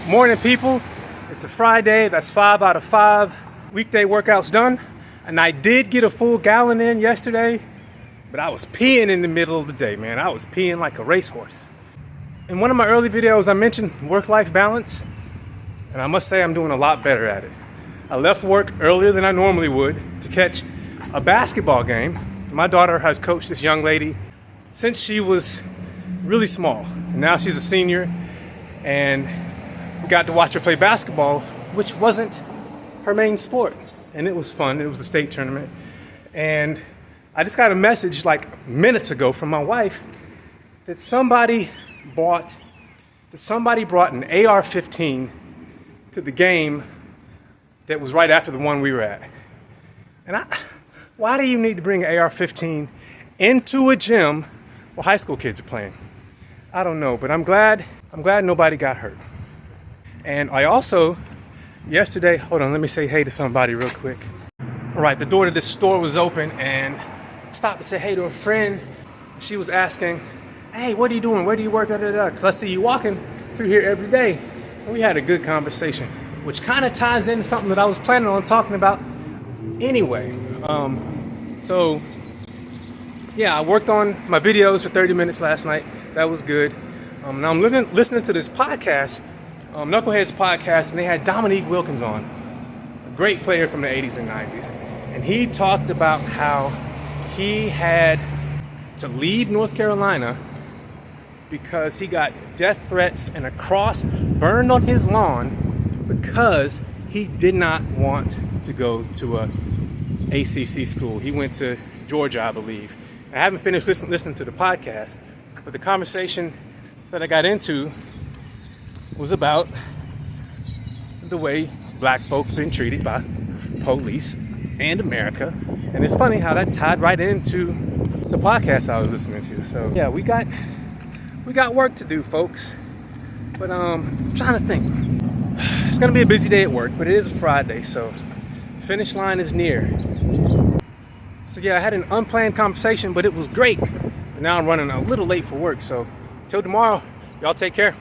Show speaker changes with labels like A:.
A: Morning, people. It's a Friday. That's 5 out of 5 weekday workouts done. And I did get a full gallon in yesterday, but I was peeing in the middle of the day, man. I was peeing like a racehorse. In one of my early videos, I mentioned work-life balance, and I must say I'm doing a lot better at it. I left work earlier than I normally would to catch a basketball game. My daughter has coached this young lady since she was really small. And now she's a senior, and we got to watch her play basketball, which wasn't her main sport. And it was fun. It was a state tournament. And I just got a message like minutes ago from my wife that somebody brought an AR-15 to the game that was right after the one we were at. And why do you need to bring an AR-15 into a gym where high school kids are playing? I don't know, but I'm glad nobody got hurt. And I also, yesterday, hold on, let me say hey to somebody real quick. All right, the door to this store was open, and I stopped and said hey to a friend. She was asking, hey, what are you doing? Where do you work? Because I see you walking through here every day. And we had a good conversation, which kind of ties into something that I was planning on talking about anyway. So yeah, I worked on my videos for 30 minutes last night. That was good. Now I'm listening to this podcast, Knuckleheads podcast, and they had Dominique Wilkins on, a great player from the 80s and 90s. And he talked about how he had to leave North Carolina because he got death threats and a cross burned on his lawn because he did not want to go to a ACC school. He went to Georgia, I believe. I haven't finished listening to the podcast, but the conversation that I got into was about the way black folks been treated by police and America. And it's funny how that tied right into the podcast I was listening to. So yeah, we got work to do, folks. But I'm trying to think. It's gonna be a busy day at work, but it is a Friday, so the finish line is near. So yeah, I had an unplanned conversation, but it was great. But now I'm running a little late for work, so till tomorrow, y'all take care.